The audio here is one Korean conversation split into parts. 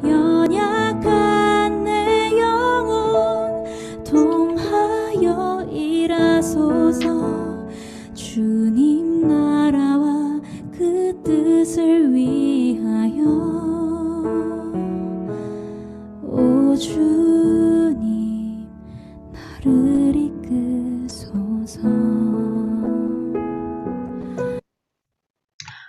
연약한 내 영혼 통하여 일하소서. 주님 나라와 그 뜻을 위하여 오 주님 나를 이끄소서.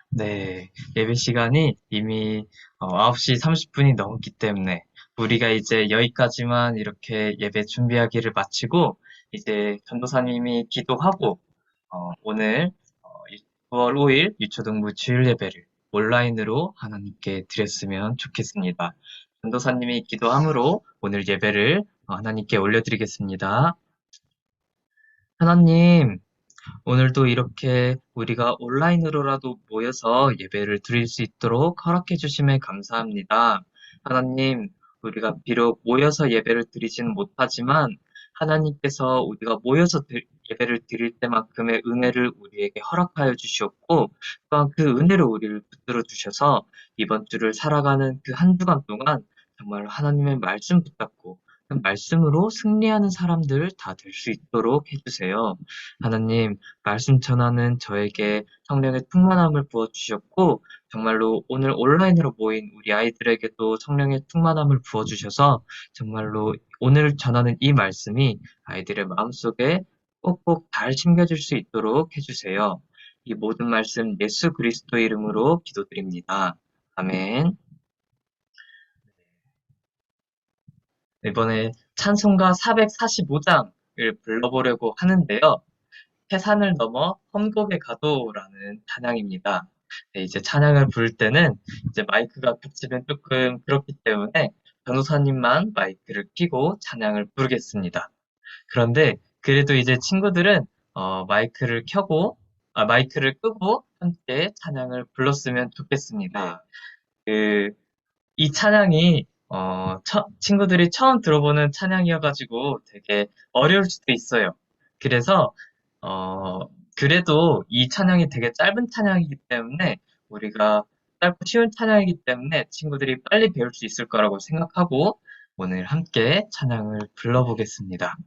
네, 예배 시간이 이미 9시 30분이 넘었기 때문에 우리가 이제 여기까지만 이렇게 예배 준비하기를 마치고 이제 전도사님이 기도하고 오늘 9월 5일 유초동부 주일 예배를 온라인으로 하나님께 드렸으면 좋겠습니다. 전도사님이 기도함으로 오늘 예배를 하나님께 올려드리겠습니다. 하나님, 오늘도 이렇게 우리가 온라인으로라도 모여서 예배를 드릴 수 있도록 허락해 주심에 감사합니다. 하나님, 우리가 비록 모여서 예배를 드리지는 못하지만 하나님께서 우리가 모여서 예배를 드릴 때만큼의 은혜를 우리에게 허락하여 주셨고 또한 그 은혜로 우리를 붙들어 주셔서 이번 주를 살아가는 그 한 주간 동안 정말 하나님의 말씀 붙잡고 그 말씀으로 승리하는 사람들 다 될 수 있도록 해주세요. 하나님, 말씀 전하는 저에게 성령의 충만함을 부어주셨고 정말로 오늘 온라인으로 모인 우리 아이들에게도 성령의 충만함을 부어주셔서 정말로 오늘 전하는 이 말씀이 아이들의 마음속에 꼭꼭 잘 심겨질 수 있도록 해주세요. 이 모든 말씀 예수 그리스도 이름으로 기도드립니다. 아멘. 이번에 찬송가 445장을 불러보려고 하는데요. 해산을 넘어 험곡에 가도라는 찬양입니다. 네, 이제 찬양을 부를 때는 이제 마이크가 겹치면 조금 그렇기 때문에 변호사님만 마이크를 켜고 찬양을 부르겠습니다. 그런데 그래도 이제 친구들은 마이크를 끄고 함께 찬양을 불렀으면 좋겠습니다. 이 찬양이 친구들이 처음 들어보는 찬양이어가지고 되게 어려울 수도 있어요. 그래서 그래도 이 찬양이 되게 짧은 찬양이기 때문에 우리가 짧고 쉬운 찬양이기 때문에 친구들이 빨리 배울 수 있을 거라고 생각하고 오늘 함께 찬양을 불러보겠습니다.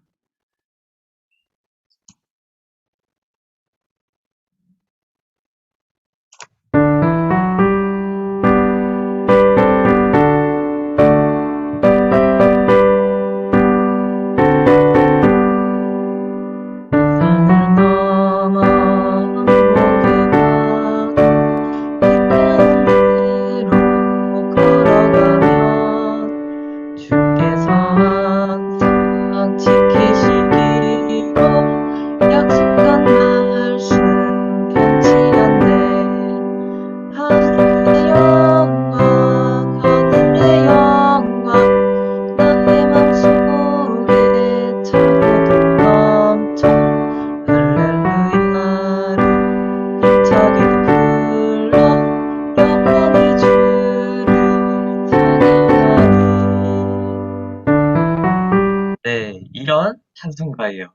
네, 이런 찬송가예요.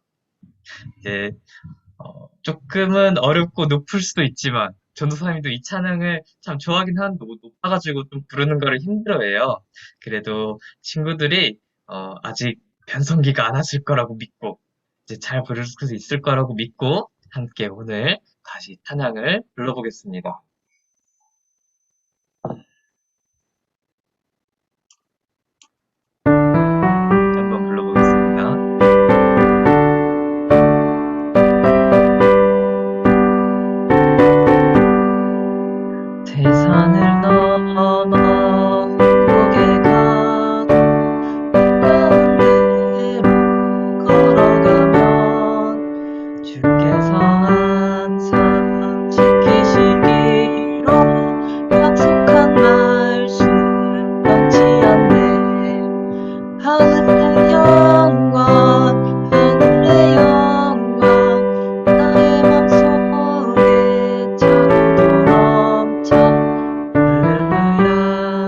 이제 조금은 어렵고 높을 수도 있지만 전도사님도 이 찬양을 참 좋아하긴 하는데 높아가지고 좀 부르는 거를 힘들어해요. 그래도 친구들이 아직 변성기가 안 왔을 거라고 믿고 이제 잘 부를 수 있을 거라고 믿고 함께 오늘 다시 찬양을 불러보겠습니다. 한번 불러보겠습니다. 태산을 넘어 험곡에 가도 가운데로 걸어가면 주께서 항상 지키시기로 약속한 말씀 변치 않네. 하늘의 영광 하늘의 영광 나의 맘속에 차고 넘쳐 할렐루야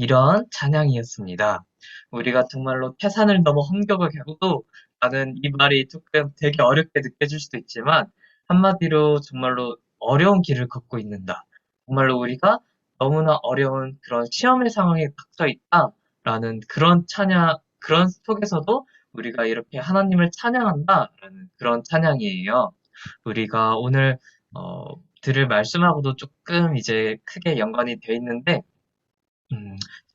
이런 찬양이었습니다. 우리가 정말로 태산을 넘어 험격을 가고도 나는 이 말이 조금 되게 어렵게 느껴질 수도 있지만 한마디로 정말로 어려운 길을 걷고 있는다. 정말로 우리가 너무나 어려운 그런 시험의 상황에 닥쳐 있다라는 그런 찬양, 그런 속에서도 우리가 이렇게 하나님을 찬양한다라는 그런 찬양이에요. 우리가 오늘 어, 들을 말씀하고도 조금 이제 크게 연관이 돼 있는데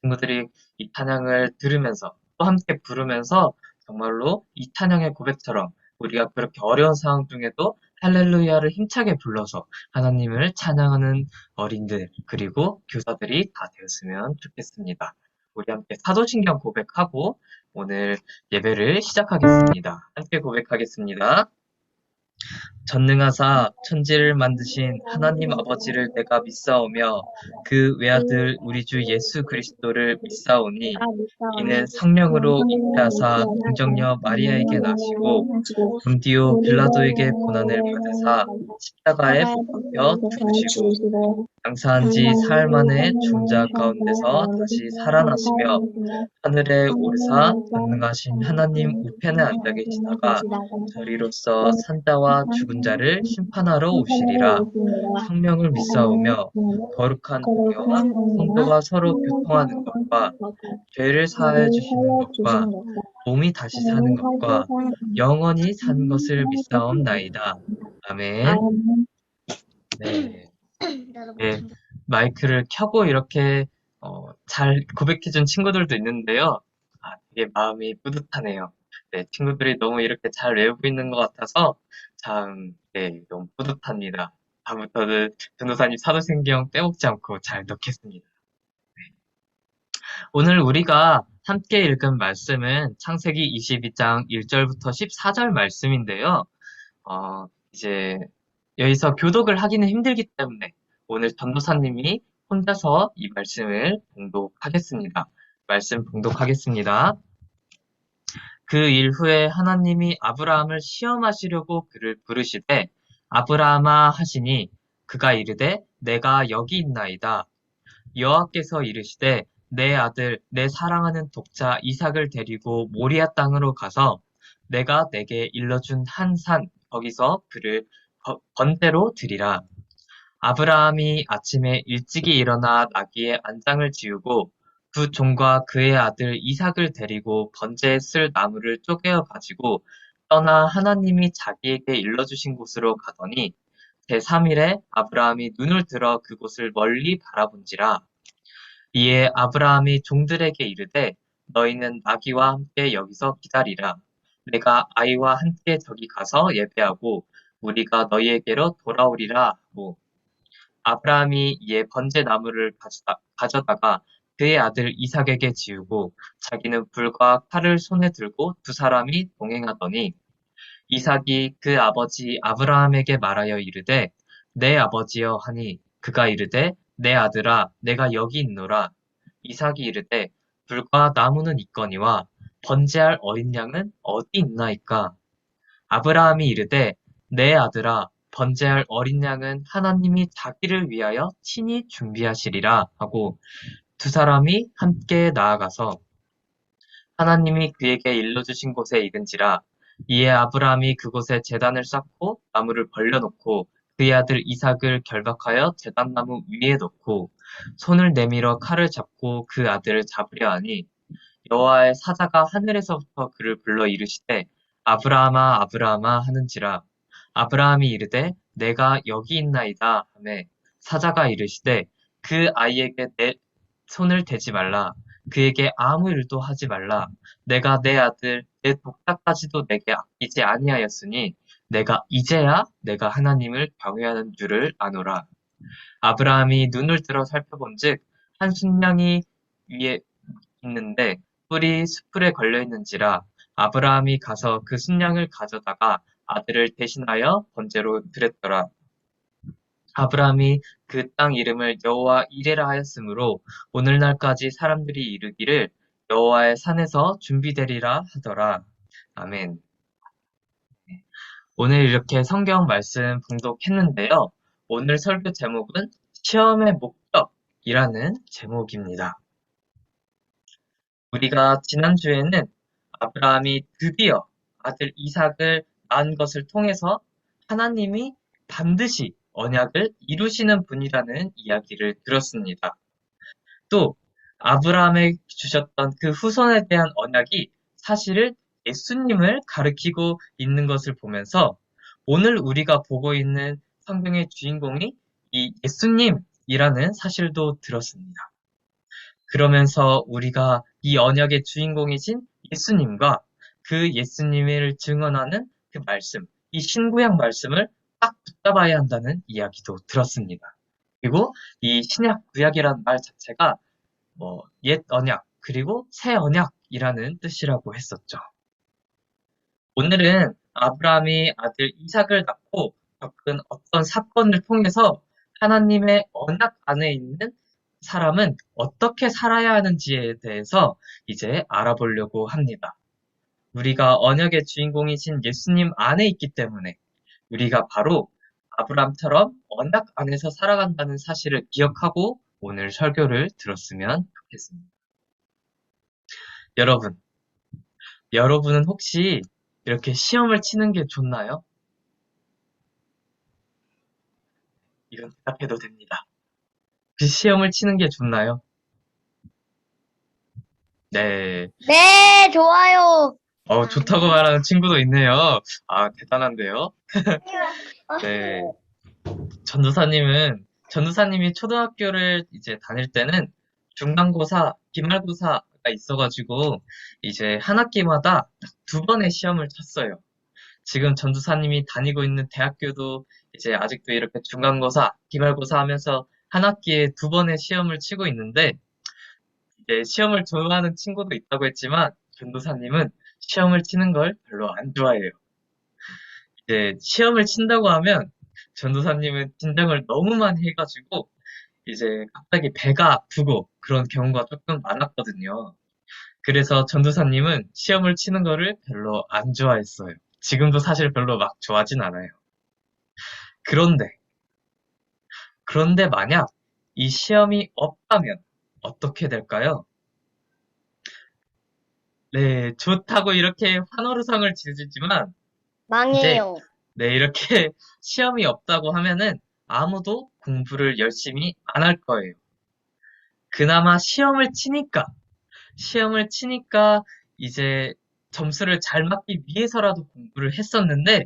친구들이 이 찬양을 들으면서 또 함께 부르면서 정말로 이 찬양의 고백처럼 우리가 그렇게 어려운 상황 중에도 할렐루야를 힘차게 불러서 하나님을 찬양하는 어린들 그리고 교사들이 다 되었으면 좋겠습니다. 우리 함께 사도신경 고백하고 오늘 예배를 시작하겠습니다. 함께 고백하겠습니다. 전능하사 천지를 만드신 하나님 아버지를 내가 믿사오며 그 외아들 우리 주 예수 그리스도를 믿사오니 이는 성령으로 잉태하사 동정녀 마리아에게 나시고 본디오 빌라도에게 고난을 받으사 십자가에 못 박혀 죽으시고 장사한 지 사흘 만에 죽은 자 가운데서 다시 살아나시며 하늘에 오르사 전능하신 하나님 우편에 앉아 계시다가 저리로서 산자와 죽은 자를 심판하러 오시리라. 성령을 믿사오며 거룩한 공예와 성도가 서로 교통하는 것과 죄를 사하여 주시는 것과 몸이 다시 사는 것과 영원히 산 것을 믿사옵나이다. 아멘. 네. 네, 마이크를 켜고 이렇게 잘 고백해준 친구들도 있는데요. 되게 마음이 뿌듯하네요. 네, 친구들이 너무 이렇게 잘 외우고 있는 것 같아서 참, 네, 너무 뿌듯합니다. 다음부터는 전도사님 사도신경 빼먹지 않고 잘 넣겠습니다. 오늘 우리가 함께 읽은 말씀은 창세기 22장 1절부터 14절 말씀인데요. 이제 여기서 교독을 하기는 힘들기 때문에 오늘 전도사님이 혼자서 이 말씀을 봉독하겠습니다. 말씀 봉독하겠습니다. 그 일 후에 하나님이 아브라함을 시험하시려고 그를 부르시되 아브라함아 하시니 그가 이르되 내가 여기 있나이다. 여호와께서 이르시되 내 아들 내 사랑하는 독자 이삭을 데리고 모리아 땅으로 가서 내가 내게 일러준 한 산 거기서 그를 번제로 드리라. 아브라함이 아침에 일찍이 일어나 나귀의 안장을 지우고 두 종과 그의 아들 이삭을 데리고 번제에 쓸 나무를 쪼개어 가지고 떠나 하나님이 자기에게 일러주신 곳으로 가더니 제3일에 아브라함이 눈을 들어 그곳을 멀리 바라본지라. 이에 아브라함이 종들에게 이르되 너희는 나귀와 함께 여기서 기다리라. 내가 아이와 함께 저기 가서 예배하고 우리가 너희에게로 돌아오리라 하고 아브라함이 이에 번제 나무를 가져다가 그의 아들 이삭에게 지우고 자기는 불과 칼을 손에 들고 두 사람이 동행하더니 이삭이 그 아버지 아브라함에게 말하여 이르되 내 아버지여 하니 그가 이르되 내 아들아 내가 여기 있노라. 이삭이 이르되 불과 나무는 있거니와 번제할 어린 양은 어디 있나이까. 아브라함이 이르되 내 아들아 번제할 어린 양은 하나님이 자기를 위하여 친히 준비하시리라 하고 두 사람이 함께 나아가서 하나님이 그에게 일러주신 곳에 이른지라. 이에 아브라함이 그곳에 제단을 쌓고 나무를 벌려놓고 그의 아들 이삭을 결박하여 제단나무 위에 놓고 손을 내밀어 칼을 잡고 그 아들을 잡으려 하니 여호와의 사자가 하늘에서부터 그를 불러 이르시되 아브라함아 아브라함아 하는지라. 아브라함이 이르되 내가 여기 있나이다 하매 사자가 이르시되 그 아이에게 내 손을 대지 말라. 그에게 아무 일도 하지 말라. 내가 내 아들 내 독자까지도 내게 아끼지 아니하였으니 내가 이제야 내가 하나님을 경외하는 줄을 아노라. 아브라함이 눈을 들어 살펴본즉 한 순양이 위에 있는데 뿔이 숯불에 걸려 있는지라. 아브라함이 가서 그 순양을 가져다가 아들을 대신하여 번제로 드렸더라. 아브라함이 그 땅 이름을 여호와 이레라 하였으므로 오늘날까지 사람들이 이르기를 여호와의 산에서 준비되리라 하더라. 아멘. 오늘 이렇게 성경 말씀 봉독했는데요. 오늘 설교 제목은 시험의 목적이라는 제목입니다. 우리가 지난주에는 아브라함이 드디어 아들 이삭을 낳은 것을 통해서 하나님이 반드시 언약을 이루시는 분이라는 이야기를 들었습니다. 또 아브라함에 주셨던 그 후손에 대한 언약이 사실은 예수님을 가리키고 있는 것을 보면서 오늘 우리가 보고 있는 성경의 주인공이 이 예수님이라는 사실도 들었습니다. 그러면서 우리가 이 언약의 주인공이신 예수님과 그 예수님을 증언하는 그 말씀, 이 신구약 말씀을 딱 붙잡아야 한다는 이야기도 들었습니다. 그리고 이 신약 구약이라는 말 자체가 옛 언약 그리고 새 언약이라는 뜻이라고 했었죠. 오늘은 아브라함이 아들 이삭을 낳고 겪은 어떤 사건을 통해서 하나님의 언약 안에 있는 사람은 어떻게 살아야 하는지에 대해서 이제 알아보려고 합니다. 우리가 언약의 주인공이신 예수님 안에 있기 때문에 우리가 바로 아브라함처럼 언약 안에서 살아간다는 사실을 기억하고 오늘 설교를 들었으면 좋겠습니다. 여러분은 혹시 이렇게 시험을 치는 게 좋나요? 이건 대답해도 됩니다. 시험을 치는 게 좋나요? 네. 네, 좋아요. 좋다고 말하는 친구도 있네요. 아, 대단한데요? 네. 전도사님이 초등학교를 이제 다닐 때는 중간고사, 기말고사가 있어가지고 이제 한 학기마다 딱 2번의 시험을 쳤어요. 지금 전도사님이 다니고 있는 대학교도 이제 아직도 이렇게 중간고사, 기말고사 하면서 한 학기에 2번의 시험을 치고 있는데 이제 시험을 좋아하는 친구도 있다고 했지만 전도사님은 시험을 치는 걸 별로 안 좋아해요. 이제 시험을 친다고 하면 전도사님은 긴장을 너무 많이 해가지고 이제 갑자기 배가 아프고 그런 경우가 조금 많았거든요. 그래서 전도사님은 시험을 치는 거를 별로 안 좋아했어요. 지금도 사실 별로 막 좋아하진 않아요. 그런데 만약 이 시험이 없다면 어떻게 될까요? 네, 좋다고 이렇게 환호성을 지르지만 이제 망해요. 네, 이렇게 시험이 없다고 하면은 아무도 공부를 열심히 안 할 거예요. 그나마 시험을 치니까 이제 점수를 잘 맞기 위해서라도 공부를 했었는데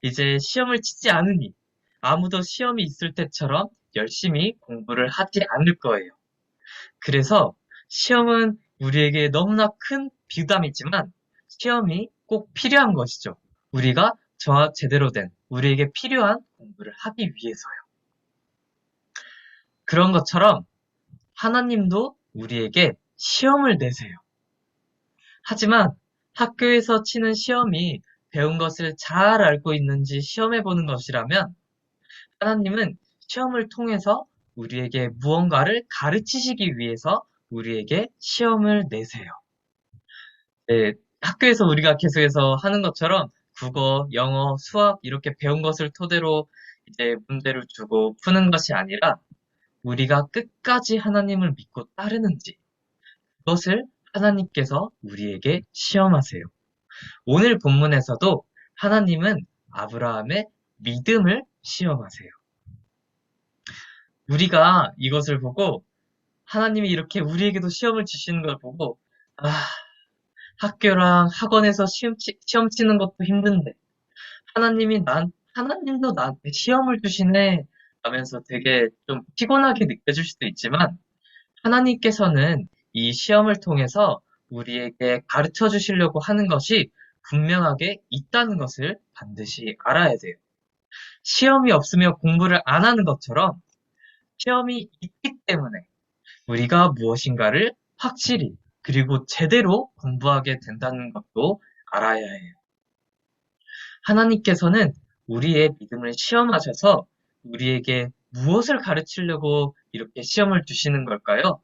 이제 시험을 치지 않으니 아무도 시험이 있을 때처럼 열심히 공부를 하지 않을 거예요. 그래서 시험은 우리에게 너무나 큰 부담이지만 시험이 꼭 필요한 것이죠. 우리가 제대로 된 우리에게 필요한 공부를 하기 위해서요. 그런 것처럼 하나님도 우리에게 시험을 내세요. 하지만 학교에서 치는 시험이 배운 것을 잘 알고 있는지 시험해보는 것이라면 하나님은 시험을 통해서 우리에게 무언가를 가르치시기 위해서 우리에게 시험을 내세요. 네, 학교에서 우리가 계속해서 하는 것처럼 국어, 영어, 수학 이렇게 배운 것을 토대로 이제 문제를 주고 푸는 것이 아니라 우리가 끝까지 하나님을 믿고 따르는지 그것을 하나님께서 우리에게 시험하세요. 오늘 본문에서도 하나님은 아브라함의 믿음을 시험하세요. 우리가 이것을 보고 하나님이 이렇게 우리에게도 시험을 주시는 걸 보고 학교랑 학원에서 시험 치는 것도 힘든데 하나님도 나한테 시험을 주시네 하면서 되게 좀 피곤하게 느껴질 수도 있지만 하나님께서는 이 시험을 통해서 우리에게 가르쳐 주시려고 하는 것이 분명하게 있다는 것을 반드시 알아야 돼요. 시험이 없으면 공부를 안 하는 것처럼 시험이 있기 때문에 우리가 무엇인가를 확실히 그리고 제대로 공부하게 된다는 것도 알아야 해요. 하나님께서는 우리의 믿음을 시험하셔서 우리에게 무엇을 가르치려고 이렇게 시험을 주시는 걸까요?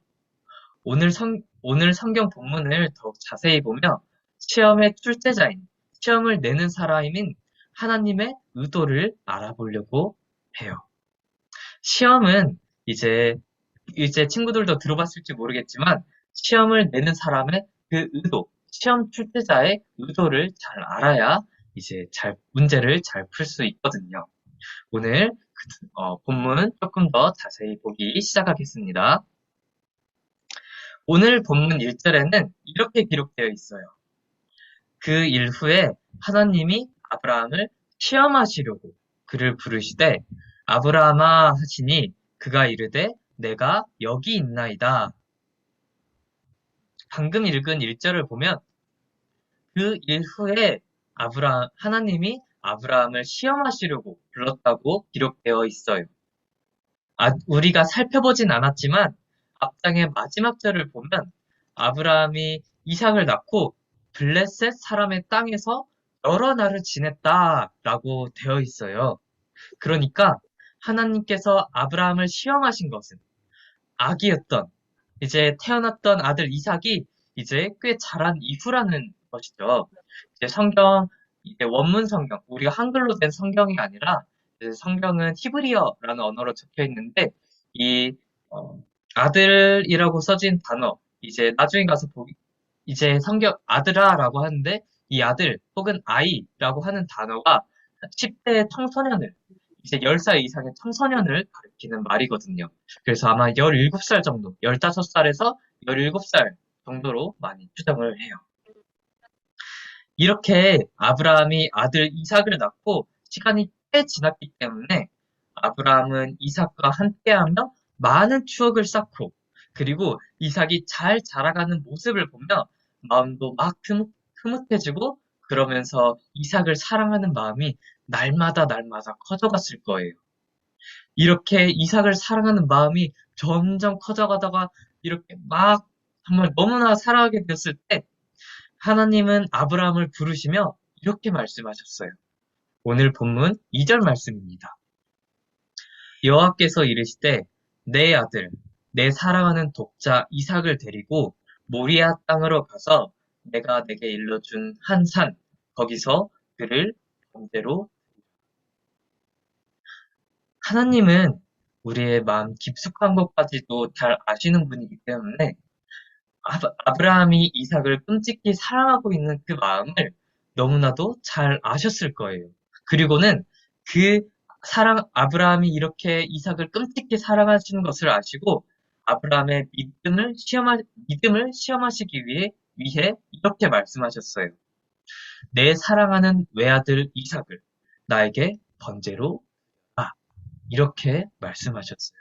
오늘 성경 본문을 더욱 자세히 보며 시험의 출제자인, 시험을 내는 사람인 하나님의 의도를 알아보려고 해요. 시험은 이제 친구들도 들어봤을지 모르겠지만 시험을 내는 사람의 그 의도, 시험 출제자의 의도를 잘 알아야 이제 문제를 잘 풀 수 있거든요. 오늘 본문 조금 더 자세히 보기 시작하겠습니다. 오늘 본문 1절에는 이렇게 기록되어 있어요. 그 일 후에 하나님이 아브라함을 시험하시려고 그를 부르시되 아브라함아 하시니 그가 이르되 내가 여기 있나이다. 방금 읽은 1절을 보면 그 일 후에 하나님이 아브라함을 시험하시려고 불렀다고 기록되어 있어요. 우리가 살펴보진 않았지만 앞장의 마지막 절을 보면 아브라함이 이삭을 낳고 블레셋 사람의 땅에서 여러 날을 지냈다라고 되어 있어요. 그러니까 하나님께서 아브라함을 시험하신 것은 아기였던 이제 태어났던 아들 이삭이 이제 꽤 자란 이후라는 것이죠. 이제 이제 원문 성경, 우리가 한글로 된 성경이 아니라 이제 성경은 히브리어라는 언어로 적혀 있는데 이 아들이라고 써진 단어, 이제 나중에 가서 이제 아들아라고 하는데 이 아들 혹은 아이라고 하는 단어가 10대 청소년을 이제 10살 이상의 청소년을 가리키는 말이거든요. 그래서 아마 17살 정도, 15살에서 17살 정도로 많이 추정을 해요. 이렇게 아브라함이 아들 이삭을 낳고 시간이 꽤 지났기 때문에 아브라함은 이삭과 함께하며 많은 추억을 쌓고 그리고 이삭이 잘 자라가는 모습을 보며 마음도 막 흐뭇해지고 그러면서 이삭을 사랑하는 마음이 날마다 커져갔을 거예요. 이렇게 이삭을 사랑하는 마음이 점점 커져가다가 이렇게 막 정말 너무나 사랑하게 되었을 때 하나님은 아브라함을 부르시며 이렇게 말씀하셨어요. 오늘 본문 2절 말씀입니다. 여호와께서 이르시되 내 아들, 내 사랑하는 독자 이삭을 데리고 모리아 땅으로 가서 내가 내게 일러준 한 산, 거기서 그를 번제로. 하나님은 우리의 마음 깊숙한 것까지도 잘 아시는 분이기 때문에 아브라함이 이삭을 끔찍히 사랑하고 있는 그 마음을 너무나도 잘 아셨을 거예요. 그리고는 아브라함이 이렇게 이삭을 끔찍히 사랑하시는 것을 아시고 아브라함의 믿음을 시험하시기 위해 이렇게 말씀하셨어요. 내 사랑하는 외아들 이삭을 나에게 번제로 이렇게 말씀하셨어요.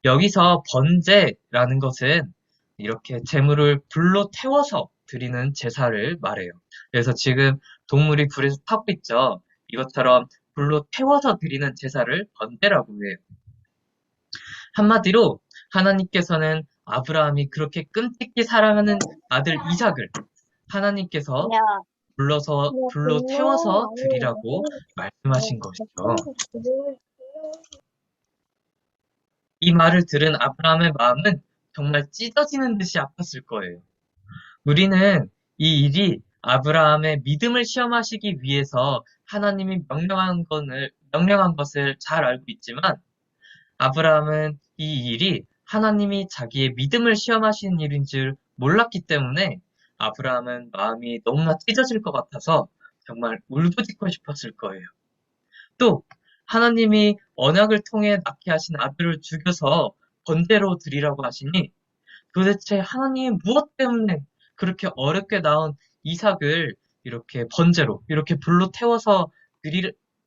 여기서 번제라는 것은 이렇게 재물을 불로 태워서 드리는 제사를 말해요. 그래서 지금 동물이 불에서 타고 있죠. 이것처럼 불로 태워서 드리는 제사를 번제라고 해요. 한마디로 하나님께서는 아브라함이 그렇게 끔찍히 사랑하는 아들 이삭을 하나님께서 불로 태워서 드리라고 말씀하신 것이죠. 이 말을 들은 아브라함의 마음은 정말 찢어지는 듯이 아팠을 거예요. 우리는 이 일이 아브라함의 믿음을 시험하시기 위해서 하나님이 명령한 것을 잘 알고 있지만 아브라함은 이 일이 하나님이 자기의 믿음을 시험하시는 일인 줄 몰랐기 때문에 아브라함은 마음이 너무나 찢어질 것 같아서 정말 울부짖고 싶었을 거예요. 또 하나님이 언약을 통해 낳게 하신 아들을 죽여서 번제로 드리라고 하시니 도대체 하나님이 무엇 때문에 그렇게 어렵게 낳은 이삭을 이렇게 번제로 이렇게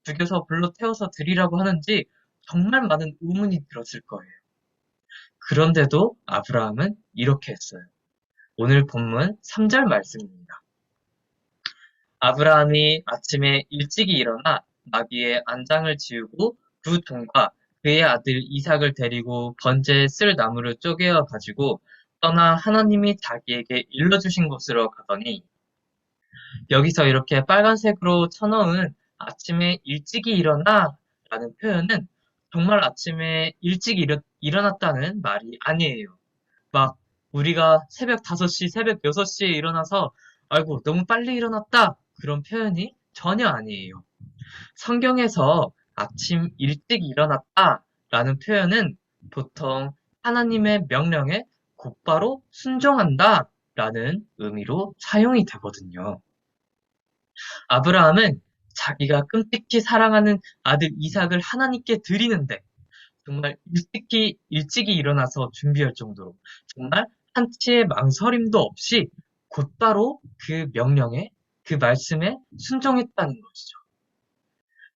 죽여서 불로 태워서 드리라고 하는지 정말 많은 의문이 들었을 거예요. 그런데도 아브라함은 이렇게 했어요. 오늘 본문 3절 말씀입니다. 아브라함이 아침에 일찍이 일어나 나귀의 안장을 지우고 두 종과 그의 아들 이삭을 데리고 번제에 쓸 나무를 쪼개어 가지고 떠나 하나님이 자기에게 일러주신 곳으로 가더니 여기서 이렇게 빨간색으로 쳐놓은 아침에 일찍이 일어나 라는 표현은 정말 아침에 일찍 일어났다는 말이 아니에요. 막 우리가 새벽 5시, 새벽 6시에 일어나서 아이고 너무 빨리 일어났다 그런 표현이 전혀 아니에요. 성경에서 아침 일찍 일어났다 라는 표현은 보통 하나님의 명령에 곧바로 순종한다 라는 의미로 사용이 되거든요. 아브라함은 자기가 끔찍히 사랑하는 아들 이삭을 하나님께 드리는데 정말 일찍이 일어나서 준비할 정도로 정말 한치의 망설임도 없이 곧바로 그 명령에, 그 말씀에 순종했다는 것이죠.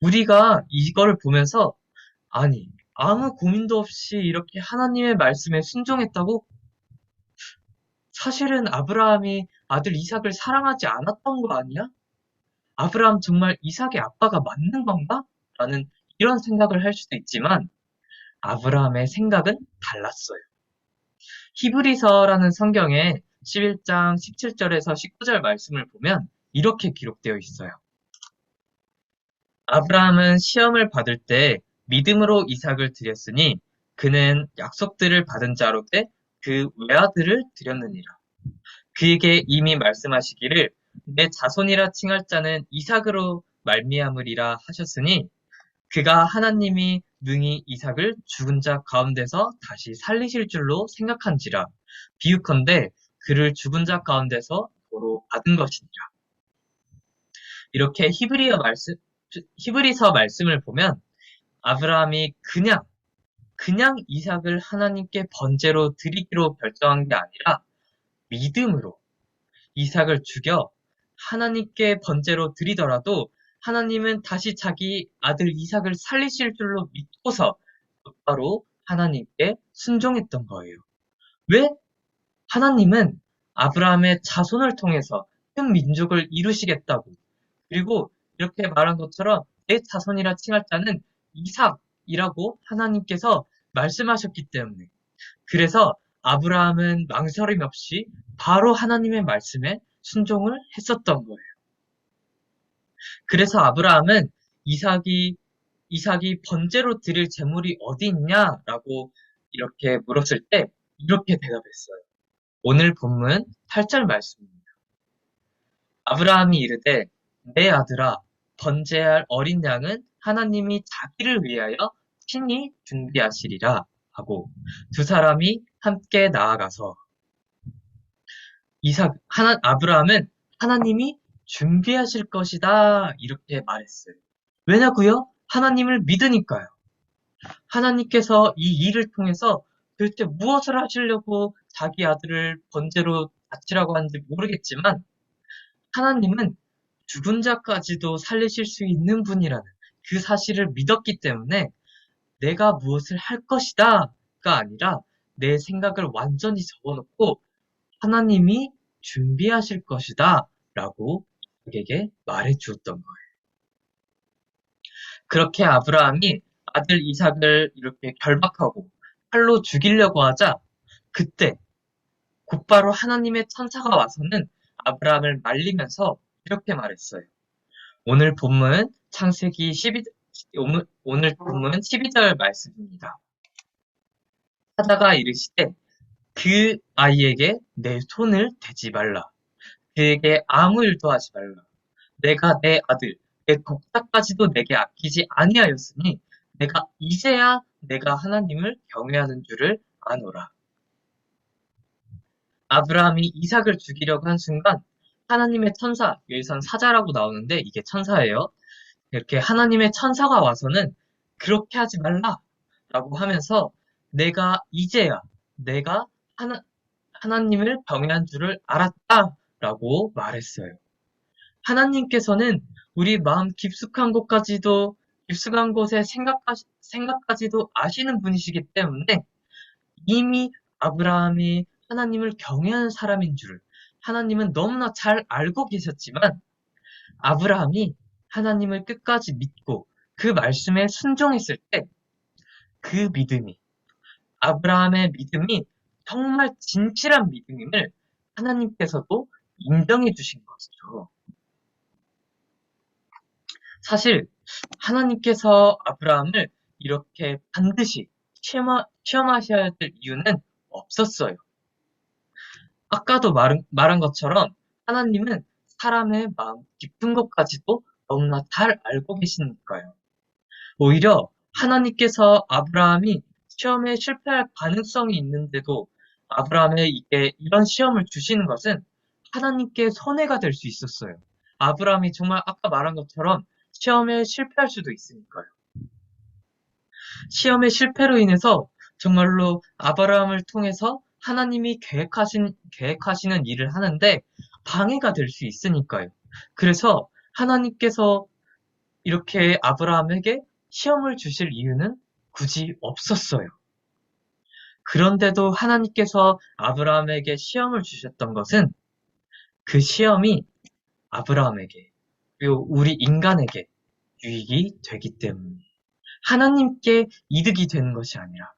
우리가 이거를 보면서 아니, 아무 고민도 없이 이렇게 하나님의 말씀에 순종했다고? 사실은 아브라함이 아들 이삭을 사랑하지 않았던 거 아니야? 아브라함 정말 이삭의 아빠가 맞는 건가? 라는 이런 생각을 할 수도 있지만 아브라함의 생각은 달랐어요. 히브리서라는 성경에 11장 17절에서 19절 말씀을 보면 이렇게 기록되어 있어요. 아브라함은 시험을 받을 때 믿음으로 이삭을 드렸으니 그는 약속들을 받은 자로 돼 그 외아들을 드렸느니라. 그에게 이미 말씀하시기를 내 자손이라 칭할 자는 이삭으로 말미암으리라 하셨으니 그가 하나님이 능히 이삭을 죽은 자 가운데서 다시 살리실 줄로 생각한지라. 비유컨대 그를 죽은 자 가운데서 도로 받은 것이니라. 이렇게 히브리서 말씀을 보면 아브라함이 그냥 이삭을 하나님께 번제로 드리기로 결정한 게 아니라 믿음으로 이삭을 죽여 하나님께 번제로 드리더라도 하나님은 다시 자기 아들 이삭을 살리실 줄로 믿고서 곧바로 하나님께 순종했던 거예요. 왜? 하나님은 아브라함의 자손을 통해서 큰 민족을 이루시겠다고, 그리고 이렇게 말한 것처럼 내 자손이라 칭할 자는 이삭이라고 하나님께서 말씀하셨기 때문에, 그래서 아브라함은 망설임 없이 바로 하나님의 말씀에 순종을 했었던 거예요. 그래서 아브라함은 이삭이 번제로 드릴 제물이 어디 있냐라고 이렇게 물었을 때 이렇게 대답했어요. 오늘 본문 8절 말씀입니다. 아브라함이 이르되 내 아들아 번제할 어린 양은 하나님이 자기를 위하여 친히 준비하시리라 하고 두 사람이 함께 나아가서 아브라함은 하나님이 준비하실 것이다 이렇게 말했어요. 왜냐고요? 하나님을 믿으니까요. 하나님께서 이 일을 통해서 도대체 무엇을 하시려고 자기 아들을 번제로 바치라고 하는지 모르겠지만 하나님은 죽은 자까지도 살리실 수 있는 분이라는 그 사실을 믿었기 때문에 내가 무엇을 할 것이다가 아니라 내 생각을 완전히 접어놓고 하나님이 준비하실 것이다 라고 그에게 말해 주었던 거예요. 그렇게 아브라함이 아들 이삭을 이렇게 결박하고 칼로 죽이려고 하자 그때 곧바로 하나님의 천사가 와서는 아브라함을 말리면서 이렇게 말했어요. 오늘 본문 12절 말씀입니다. 사자가 이르시되 그 아이에게 내 손을 대지 말라. 그에게 아무 일도 하지 말라. 내가 내 아들, 내 독사까지도 내게 아끼지 아니하였으니 이제야 내가 하나님을 경외하는 줄을 아노라. 아브라함이 이삭을 죽이려고 한 순간 하나님의 천사, 여기선 사자라고 나오는데 이게 천사예요. 이렇게 하나님의 천사가 와서는 그렇게 하지 말라 라고 하면서 이제야 내가 하나님을 경외한 줄을 알았다 라고 말했어요. 하나님께서는 우리 마음 깊숙한 곳의 생각까지도 아시는 분이시기 때문에 이미 아브라함이 하나님을 경외하는 사람인 줄 하나님은 너무나 잘 알고 계셨지만 아브라함이 하나님을 끝까지 믿고 그 말씀에 순종했을 때 그 아브라함의 믿음이 정말 진실한 믿음임을 하나님께서도 인정해 주신 것이죠. 사실 하나님께서 아브라함을 이렇게 반드시 시험하셔야 될 이유는 없었어요. 아까도 말한 것처럼 하나님은 사람의 마음 깊은 것까지도 너무나 잘 알고 계시니까요. 오히려 하나님께서 아브라함이 시험에 실패할 가능성이 있는데도 아브라함에게 이런 시험을 주시는 것은 하나님께 손해가 될 수 있었어요. 아브라함이 정말 아까 말한 것처럼 시험에 실패할 수도 있으니까요. 시험의 실패로 인해서 정말로 아브라함을 통해서 하나님이 계획하시는 일을 하는데 방해가 될 수 있으니까요. 그래서 하나님께서 이렇게 아브라함에게 시험을 주실 이유는 굳이 없었어요. 그런데도 하나님께서 아브라함에게 시험을 주셨던 것은 그 시험이 아브라함에게 그리고 우리 인간에게 유익이 되기 때문에 하나님께 이득이 되는 것이 아니라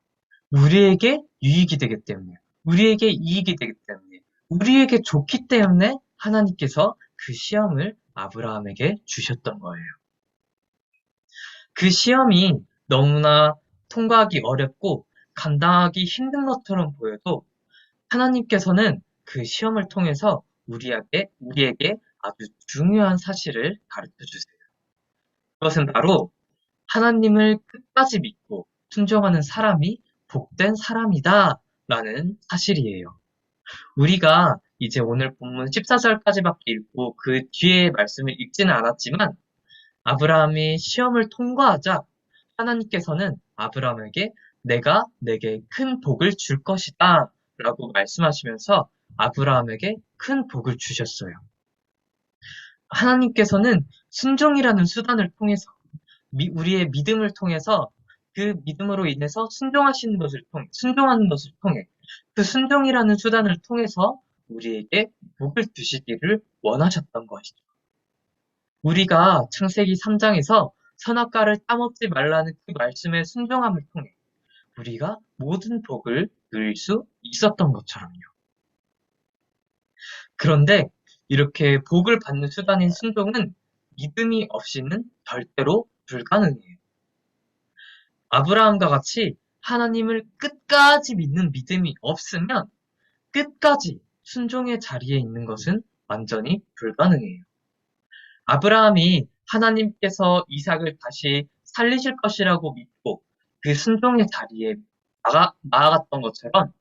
우리에게 유익이 되기 때문에 우리에게 이익이 되기 때문에 우리에게 좋기 때문에 하나님께서 그 시험을 아브라함에게 주셨던 거예요. 그 시험이 너무나 통과하기 어렵고 감당하기 힘든 것처럼 보여도 하나님께서는 그 시험을 통해서 우리에게 아주 중요한 사실을 가르쳐 주세요. 그것은 바로 하나님을 끝까지 믿고 순종하는 사람이 복된 사람이다 라는 사실이에요. 우리가 이제 오늘 본문 14절까지밖에 읽고 그 뒤에 말씀을 읽지는 않았지만 아브라함이 시험을 통과하자 하나님께서는 아브라함에게 내가 내게 큰 복을 줄 것이다 라고 말씀하시면서 아브라함에게 큰 복을 주셨어요. 하나님께서는 순종이라는 수단을 통해서 우리의 믿음을 통해서 그 믿음으로 인해서 순종하는 것을 통해 그 순종이라는 수단을 통해서 우리에게 복을 주시기를 원하셨던 것이죠. 우리가 창세기 3장에서 선악과를 따먹지 말라는 그 말씀의 순종함을 통해 우리가 모든 복을 누릴 수 있었던 것처럼요. 그런데 이렇게 복을 받는 수단인 순종은 믿음이 없이는 절대로 불가능해요. 아브라함과 같이 하나님을 끝까지 믿는 믿음이 없으면 끝까지 순종의 자리에 있는 것은 완전히 불가능해요. 아브라함이 하나님께서 이삭을 다시 살리실 것이라고 믿고 그 순종의 자리에 나아갔던 것처럼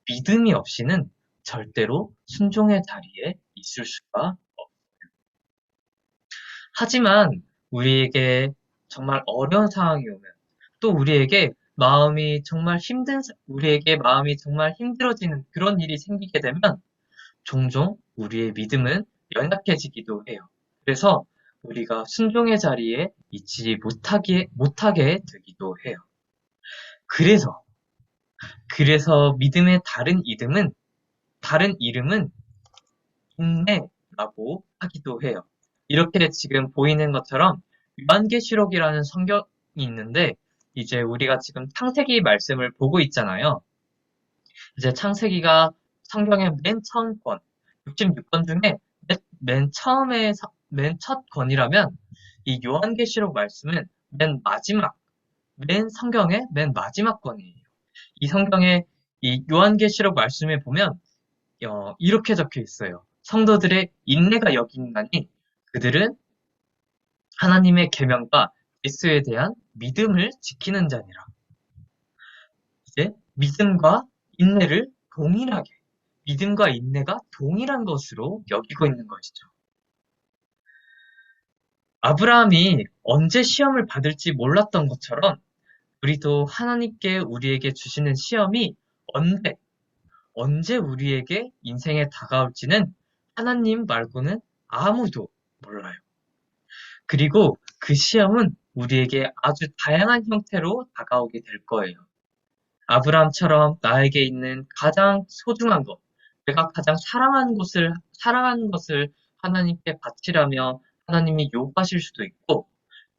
믿음이 없이는 절대로 순종의 자리에 있을 수가 없어요. 하지만 우리에게 정말 어려운 상황이 오면 또 우리에게 마음이 정말 힘들어지는 그런 일이 생기게 되면 종종 우리의 믿음은 연약해지기도 해요. 그래서 우리가 순종의 자리에 있지 못하게 되기도 해요. 그래서 믿음의 다른 이름은 인내라고 하기도 해요. 이렇게 지금 보이는 것처럼 요한계시록이라는 성경이 있는데 이제 우리가 지금 창세기 말씀을 보고 있잖아요. 이제 창세기가 성경의 맨 처음 권, 66권 중에 맨 첫 권이라면 이 요한계시록 말씀은 성경의 맨 마지막 권이에요. 이 성경의 이 요한계시록 말씀에 보면 이렇게 적혀 있어요. 성도들의 인내가 여긴다니 그들은 하나님의 계명과 예수에 대한 믿음을 지키는 자니라. 이제 믿음과 인내가 동일한 것으로 여기고 있는 것이죠. 아브라함이 언제 시험을 받을지 몰랐던 것처럼 우리도 하나님께 우리에게 주시는 시험이 언제 우리에게 인생에 다가올지는 하나님 말고는 아무도 몰라요. 그리고 그 시험은 우리에게 아주 다양한 형태로 다가오게 될 거예요. 아브라함처럼 나에게 있는 가장 소중한 것, 내가 가장 사랑하는 것을 하나님께 바치라며 하나님이 요구하실 수도 있고,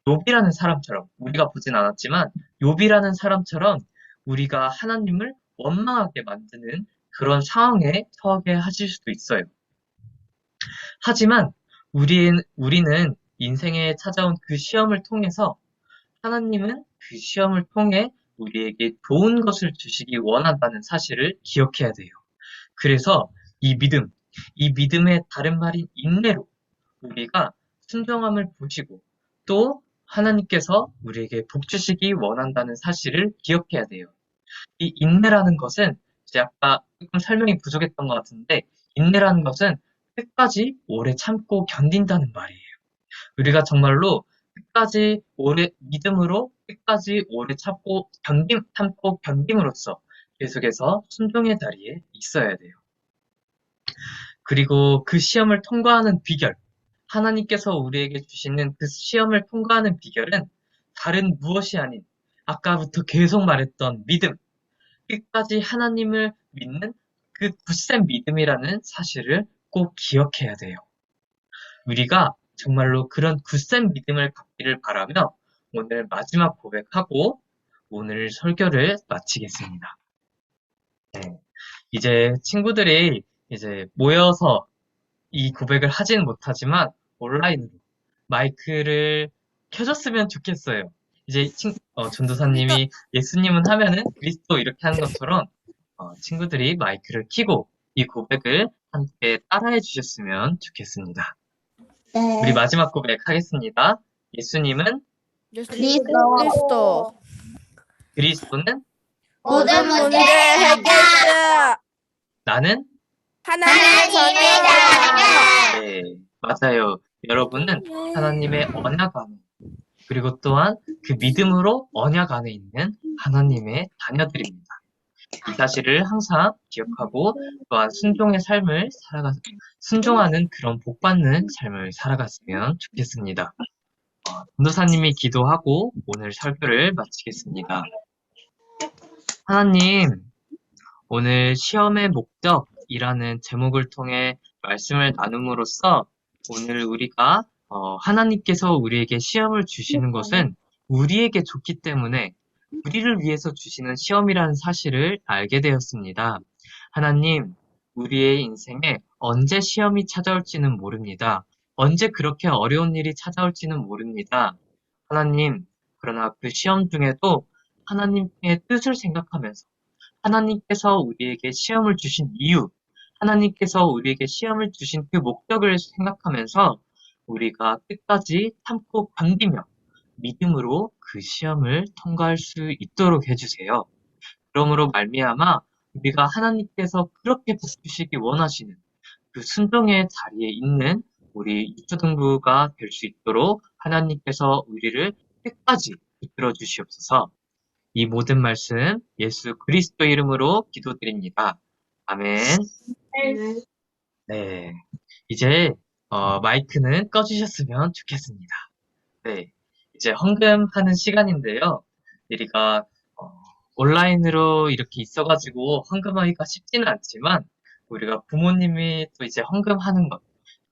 욥이라는 사람처럼, 우리가 보진 않았지만, 욥이라는 사람처럼 우리가 하나님을 원망하게 만드는 그런 상황에 처하게 하실 수도 있어요. 하지만 우리는 인생에 찾아온 그 시험을 통해서 하나님은 그 시험을 통해 우리에게 좋은 것을 주시기 원한다는 사실을 기억해야 돼요. 그래서 이 믿음의 다른 말인 인내로 우리가 순종함을 보시고 또 하나님께서 우리에게 복 주시기 원한다는 사실을 기억해야 돼요. 이 인내라는 것은 이제 아까 조금 설명이 부족했던 것 같은데, 인내라는 것은 끝까지 오래 참고 견딘다는 말이에요. 우리가 정말로 끝까지 오래 믿음으로 끝까지 오래 참고 견딤으로써 계속해서 순종의 자리에 있어야 돼요. 그리고 그 시험을 통과하는 비결, 하나님께서 우리에게 주시는 그 시험을 통과하는 비결은 다른 무엇이 아닌 아까부터 계속 말했던 믿음, 끝까지 하나님을 믿는 그 굳센 믿음이라는 사실을 꼭 기억해야 돼요. 우리가 정말로 그런 굳센 믿음을 갖기를 바라며 오늘 마지막 고백하고 오늘 설교를 마치겠습니다. 네, 이제 친구들이 이제 모여서 이 고백을 하지는 못하지만 온라인으로 마이크를 켜줬으면 좋겠어요. 이제 전도사님이 예수님은 하면은 그리스도 이렇게 하는 것처럼 친구들이 마이크를 켜고 이 고백을 함께 따라해 주셨으면 좋겠습니다. 우리 마지막 고백 하겠습니다. 예수님은 그리스도 그리스도는 모든 문제 해결자 나는 하나님의 자녀다. 네, 맞아요. 여러분은 하나님의 언약 안에 그리고 또한 그 믿음으로 언약 안에 있는 하나님의 자녀들입니다. 이 사실을 항상 기억하고 또한 순종하는 그런 복받는 삶을 살아갔으면 좋겠습니다. 전도사님이 기도하고 오늘 설교를 마치겠습니다. 하나님, 오늘 시험의 목적이라는 제목을 통해 말씀을 나눔으로써 오늘 우리가 하나님께서 우리에게 시험을 주시는 것은 우리에게 좋기 때문에 우리를 위해서 주시는 시험이라는 사실을 알게 되었습니다. 하나님, 우리의 인생에 언제 시험이 찾아올지는 모릅니다. 언제 그렇게 어려운 일이 찾아올지는 모릅니다. 하나님, 그러나 그 시험 중에도 하나님의 뜻을 생각하면서 하나님께서 우리에게 시험을 주신 이유, 하나님께서 우리에게 시험을 주신 그 목적을 생각하면서 우리가 끝까지 참고 견디며 믿음으로 그 시험을 통과할 수 있도록 해주세요. 그러므로 말미암아 우리가 하나님께서 그렇게 베푸시기 원하시는 그 순종의 자리에 있는 우리 유초등부가 될 수 있도록 하나님께서 우리를 끝까지 붙들어 주시옵소서. 이 모든 말씀 예수 그리스도 이름으로 기도드립니다. 아멘. 네, 이제 마이크는 꺼주셨으면 좋겠습니다. 네, 이제 헌금하는 시간인데요. 우리가 온라인으로 이렇게 있어가지고 헌금하기가 쉽지는 않지만 우리가 부모님이 또 이제 헌금하는 것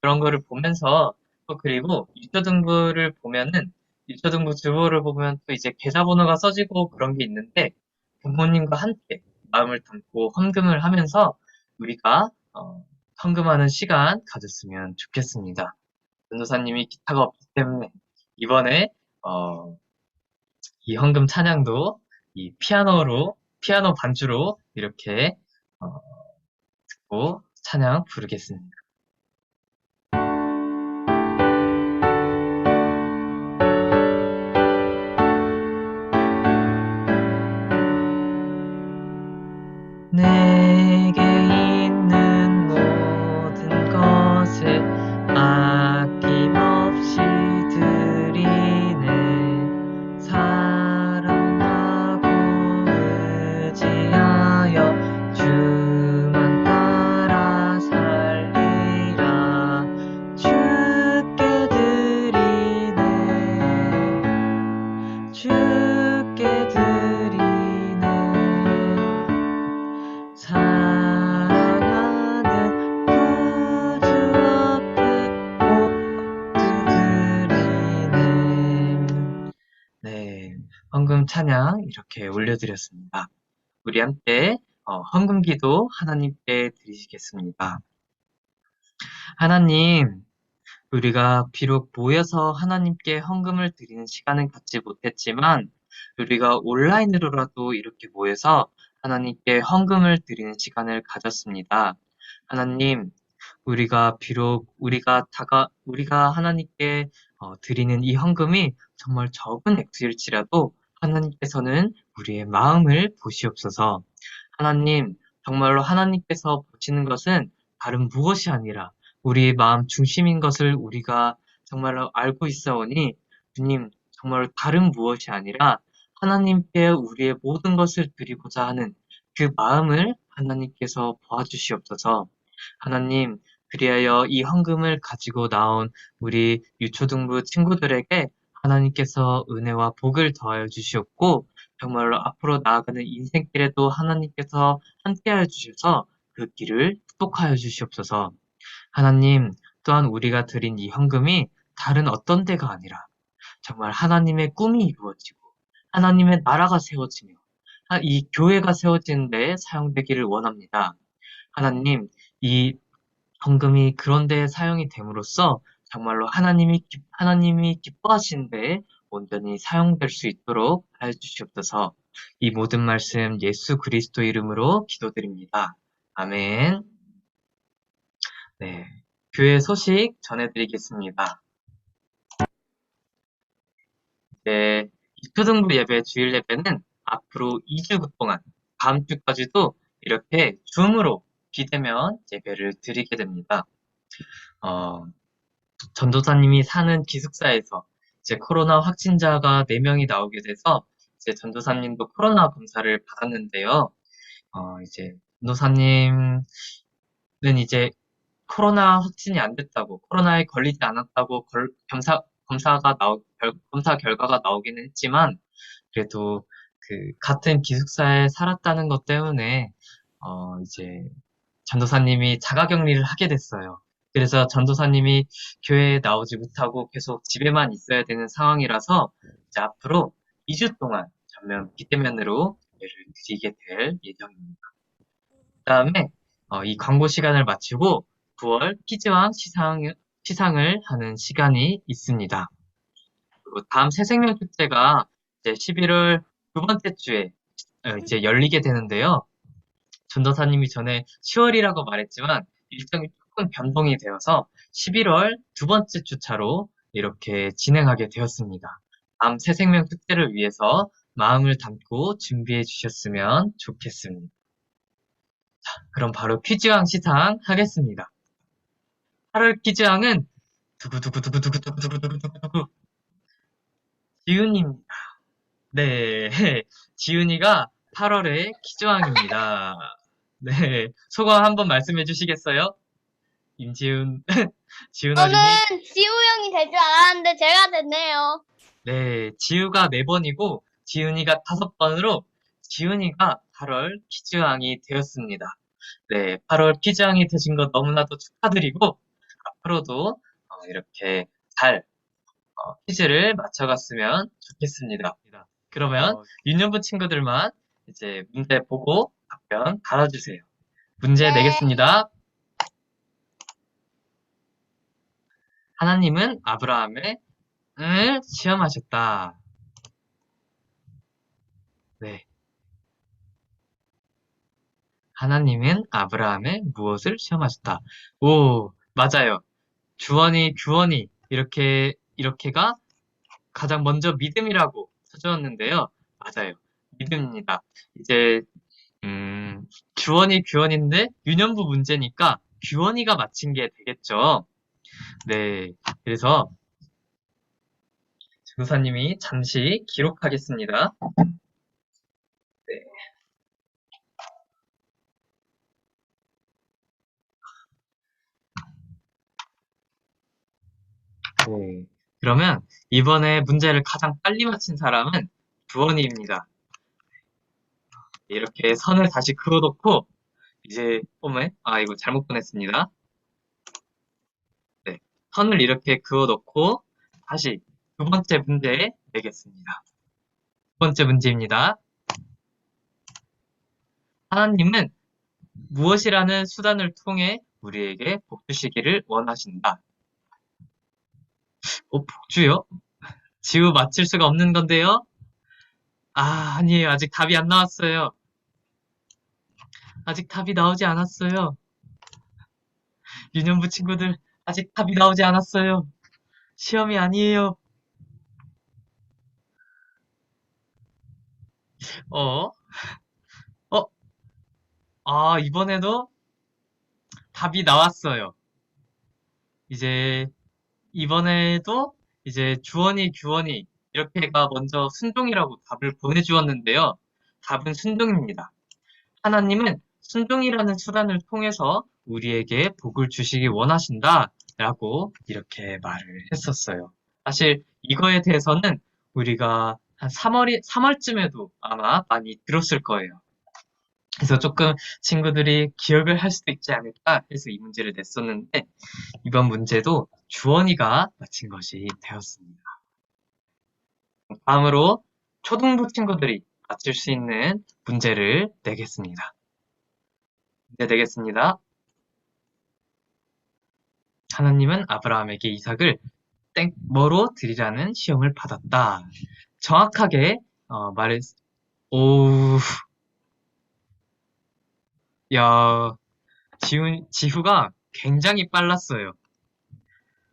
그런 거를 보면서 또 그리고 유초등부를 보면은 유초등부 주보를 보면 또 이제 계좌번호가 써지고 그런 게 있는데 부모님과 함께 마음을 담고 헌금을 하면서 우리가 헌금하는 시간 가졌으면 좋겠습니다. 전도사님이 기타가 없기 때문에 이번에 이 헌금 찬양도 이 피아노 반주로 이렇게 듣고 찬양 부르겠습니다. 내게 있는 모든 것을 아낌없이 드리네. 사랑하고 의지하여 주만 따라 살리라. 주께 드리네. 주께 드리네. 사랑하는 구주 앞에 모두 드리네. 네, 헌금 찬양 이렇게 올려드렸습니다. 우리 함께 헌금 기도 하나님께 드리시겠습니다. 하나님, 우리가 비록 모여서 하나님께 헌금을 드리는 시간은 갖지 못했지만 우리가 온라인으로라도 이렇게 모여서 하나님께 헌금을 드리는 시간을 가졌습니다. 하나님, 우리가 하나님께 드리는 이 헌금이 정말 적은 액수일지라도 하나님께서는 우리의 마음을 보시옵소서. 하나님, 정말로 하나님께서 보시는 것은 다른 무엇이 아니라 우리의 마음 중심인 것을 우리가 정말로 알고 있사오니 주님, 정말로 다른 무엇이 아니라 하나님께 우리의 모든 것을 드리고자 하는 그 마음을 하나님께서 보아주시옵소서. 하나님, 그리하여 이 헌금을 가지고 나온 우리 유초등부 친구들에게 하나님께서 은혜와 복을 더하여 주시옵고, 정말로 앞으로 나아가는 인생길에도 하나님께서 함께하여 주셔서 그 길을 축복하여 주시옵소서. 하나님, 또한 우리가 드린 이 헌금이 다른 어떤 데가 아니라 정말 하나님의 꿈이 이루어지고 하나님의 나라가 세워지며 이 교회가 세워지는 데 사용되기를 원합니다. 하나님, 이 헌금이 그런 데에 사용이 됨으로써 정말로 하나님이 기뻐하시는 데에 온전히 사용될 수 있도록 하여 주시옵소서. 이 모든 말씀 예수 그리스도 이름으로 기도드립니다. 아멘. 네. 교회 소식 전해드리겠습니다. 네. 초등부 예배, 주일 예배는 앞으로 2주 동안, 다음 주까지도 이렇게 줌으로 비대면 예배를 드리게 됩니다. 전도사님이 사는 기숙사에서 이제 코로나 확진자가 4명이 나오게 돼서 이제 전도사님도 코로나 검사를 받았는데요. 이제 전도사님은 이제 코로나 확진이 안 됐다고, 코로나에 걸리지 않았다고 검사 결과가 나오기는 했지만, 그래도 그 같은 기숙사에 살았다는 것 때문에, 이제 전도사님이 자가격리를 하게 됐어요. 그래서 전도사님이 교회에 나오지 못하고 계속 집에만 있어야 되는 상황이라서, 이제 앞으로 2주 동안 전면 비대면으로 예배를 드리게 될 예정입니다. 그 다음에 이 광고 시간을 마치고 9월 퀴즈왕 시상을 하는 시간이 있습니다. 그리고 다음 새생명 축제가 이제 11월 두 번째 주에 이제 열리게 되는데요. 전도사님이 전에 10월이라고 말했지만 일정이 조금 변동이 되어서 11월 두 번째 주차로 이렇게 진행하게 되었습니다. 다음 새생명 축제를 위해서 마음을 담고 준비해 주셨으면 좋겠습니다. 그럼 바로 퀴즈왕 시상 하겠습니다. 8월 퀴즈왕은 두구두구두구두구두구두구두구두구 지훈입니다. 네, 지훈이가 8월의 퀴즈왕입니다. 네, 소감 한번 말씀해 주시겠어요? 임지훈, 지훈 어린이. 저는 지우 형이 될 줄 알았는데 제가 됐네요. 네, 지우가 4번이고 지훈이가 5번으로 지훈이가 8월 퀴즈왕이 되었습니다. 네, 8월 퀴즈왕이 되신 것 너무나도 축하드리고 앞으로도 이렇게 잘 퀴즈를 맞춰갔으면 좋겠습니다. 그러면 유년부 친구들만 이제 문제 보고 답변 달아주세요. 문제 네. 내겠습니다. 하나님은 아브라함을 시험하셨다. 네. 하나님은 아브라함의 무엇을 시험하셨다. 오, 맞아요. 주원이, 규원이 이렇게가 가장 먼저 믿음이라고 써주었는데요. 맞아요. 믿음입니다. 이제 주원이, 규원인데 유년부 문제니까 규원이가 맞힌 게 되겠죠. 네, 그래서 전도사님이 잠시 기록하겠습니다. 네. 네. 그러면 이번에 문제를 가장 빨리 맞힌 사람은 주원이입니다. 이렇게 선을 다시 그어놓고 이제 이거 잘못 보냈습니다. 네, 선을 이렇게 그어놓고 다시 두 번째 문제 내겠습니다. 두 번째 문제입니다. 하나님은 무엇이라는 수단을 통해 우리에게 복 주시기를 원하신다. 복주요? 지우 맞힐 수가 없는 건데요? 아니에요. 아직 답이 안 나왔어요. 아직 답이 나오지 않았어요. 유년부 친구들, 아직 답이 나오지 않았어요. 시험이 아니에요. 어? 이번에도 답이 나왔어요. 이제 이번에도 이제 주원이, 규원이 이렇게가 먼저 순종이라고 답을 보내주었는데요. 답은 순종입니다. 하나님은 순종이라는 수단을 통해서 우리에게 복을 주시기 원하신다 라고 이렇게 말을 했었어요. 사실 이거에 대해서는 우리가 한 3월쯤에도 아마 많이 들었을 거예요. 그래서 조금 친구들이 기억을 할 수도 있지 않을까 해서 이 문제를 냈었는데 이번 문제도 주원이가 맞힌 것이 되었습니다. 다음으로 초등부 친구들이 맞출 수 있는 문제를 내겠습니다. 문제 내겠습니다. 하나님은 아브라함에게 이삭을 뭐로 드리라는 시험을 받았다. 정확하게 야, 지후가 굉장히 빨랐어요.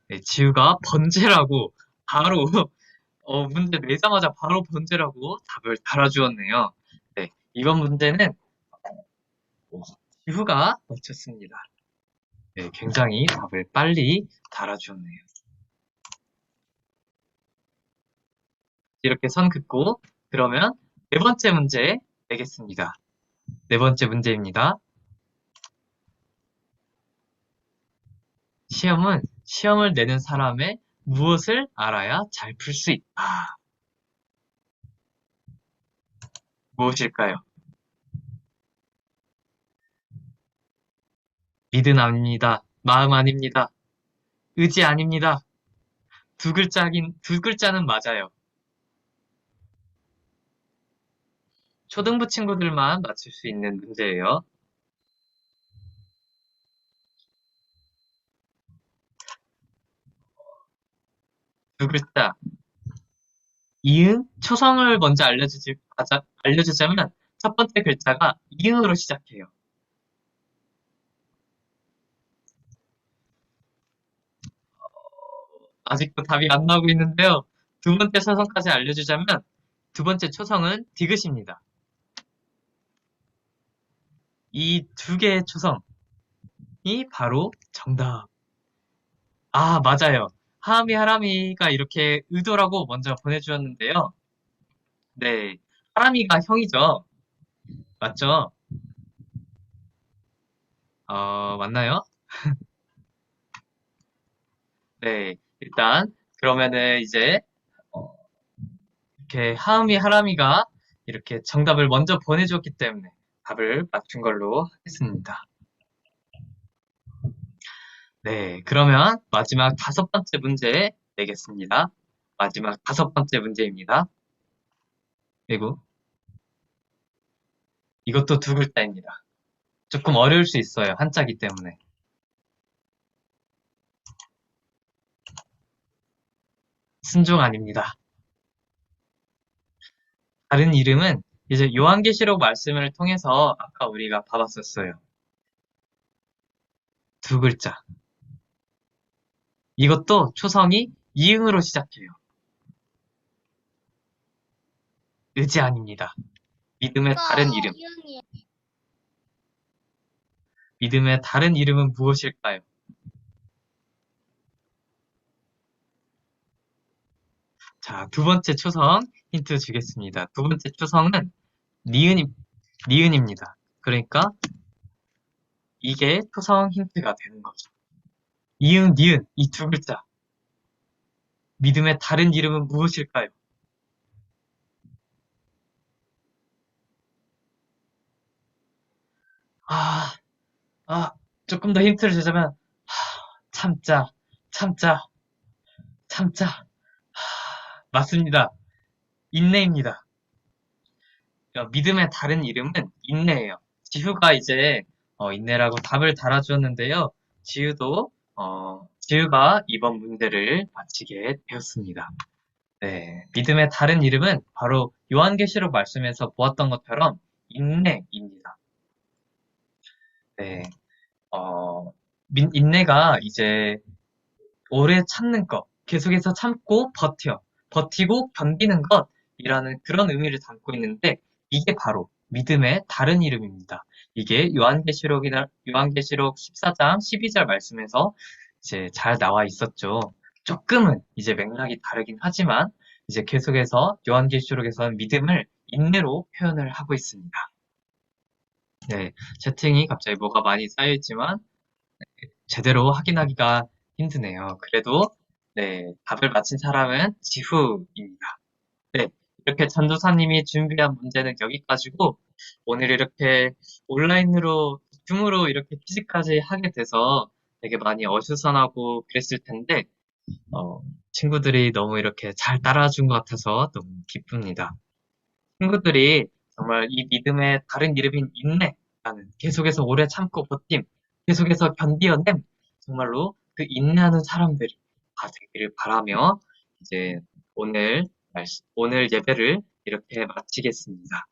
네, 지후가 번제라고 바로 문제 내자마자 바로 번제라고 답을 달아주었네요. 네, 이번 문제는 지후가 맞췄습니다. 네, 굉장히 답을 빨리 달아주었네요. 이렇게 선 긋고 그러면 네 번째 문제 내겠습니다. 네 번째 문제입니다. 시험을 내는 사람의 무엇을 알아야 잘 풀 수 있다. 무엇일까요? 믿음 아닙니다. 마음 아닙니다. 의지 아닙니다. 두 글자는 맞아요. 초등부 친구들만 맞출 수 있는 문제예요. 두 글자. 이응, 초성을 먼저 알려주자면 첫 번째 글자가 이응으로 시작해요. 아직도 답이 안 나오고 있는데요. 두 번째 초성까지 알려주자면 두 번째 초성은 디귿입니다. 이 두 개의 초성이 바로 정답. 맞아요. 하람이가 이렇게 의도라고 먼저 보내주었는데요. 네, 하람이가 형이죠. 맞죠? 맞나요? 네, 일단 그러면은 이제 이렇게 하람이가 이렇게 정답을 먼저 보내주었기 때문에 답을 맞춘 걸로 하겠습니다. 네, 그러면 마지막 다섯 번째 문제 내겠습니다. 마지막 다섯 번째 문제입니다. 그리고 이것도 두 글자입니다. 조금 어려울 수 있어요. 한자기 때문에. 순종 아닙니다. 다른 이름은 이제 요한계시록 말씀을 통해서 아까 우리가 봐봤었어요. 두 글자. 이것도 초성이 이응으로 시작해요. 의지 아닙니다. 믿음의 다른 이름. 믿음의 다른 이름은 무엇일까요? 자, 두 번째 초성 힌트 주겠습니다. 두 번째 초성은 니은입니다. 그러니까 이게 초성 힌트가 되는 거죠. 이응, 니은 이 두 글자. 믿음의 다른 이름은 무엇일까요? 조금 더 힌트를 주자면 참자. 맞습니다. 인내입니다. 믿음의 다른 이름은 인내예요. 지후가 이제 인내라고 답을 달아주었는데요. 지후가 이번 문제를 마치게 되었습니다. 네, 믿음의 다른 이름은 바로 요한계시록 말씀에서 보았던 것처럼 인내입니다. 네, 인내가 이제 오래 참는 것, 계속해서 참고 버티고 견디는 것이라는 그런 의미를 담고 있는데 이게 바로 믿음의 다른 이름입니다. 이게 요한계시록 14장 12절 말씀에서 이제 잘 나와 있었죠. 조금은 이제 맥락이 다르긴 하지만 이제 계속해서 요한계시록에서는 믿음을 인내로 표현을 하고 있습니다. 네, 채팅이 갑자기 뭐가 많이 쌓여있지만 제대로 확인하기가 힘드네요. 그래도 네, 답을 맞힌 사람은 지후입니다. 네, 이렇게 전도사님이 준비한 문제는 여기까지고 오늘 이렇게 온라인으로 줌으로 이렇게 퀴즈까지 하게 돼서 되게 많이 어수선하고 그랬을 텐데 친구들이 너무 이렇게 잘 따라준 것 같아서 너무 기쁩니다. 친구들이 정말 이 믿음의 다른 이름인 인내라는 계속해서 오래 참고 버팀, 계속해서 견디어냄, 정말로 그 인내하는 사람들이 다 되기를 바라며 이제 오늘 예배를 이렇게 마치겠습니다.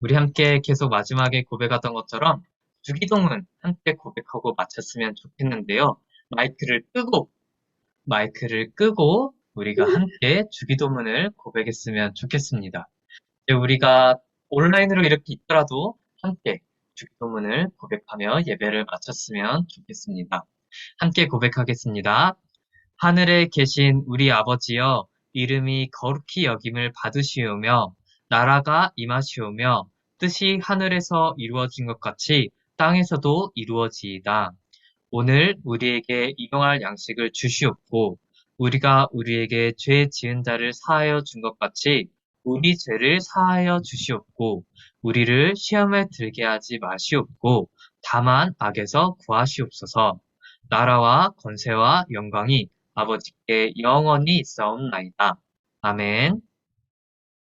우리 함께 계속 마지막에 고백하던 것처럼 주기도문 함께 고백하고 마쳤으면 좋겠는데요. 마이크를 끄고 우리가 함께 주기도문을 고백했으면 좋겠습니다. 우리가 온라인으로 이렇게 있더라도 함께 주기도문을 고백하며 예배를 마쳤으면 좋겠습니다. 함께 고백하겠습니다. 하늘에 계신 우리 아버지여, 이름이 거룩히 여김을 받으시오며 나라가 임하시오며 뜻이 하늘에서 이루어진 것 같이 땅에서도 이루어지이다. 오늘 우리에게 일용할 양식을 주시옵고 우리가 우리에게 죄 지은 자를 사하여 준 것 같이 우리 죄를 사하여 주시옵고 우리를 시험에 들게 하지 마시옵고 다만 악에서 구하시옵소서. 나라와 권세와 영광이 아버지께 영원히 있사옵나이다. 아멘.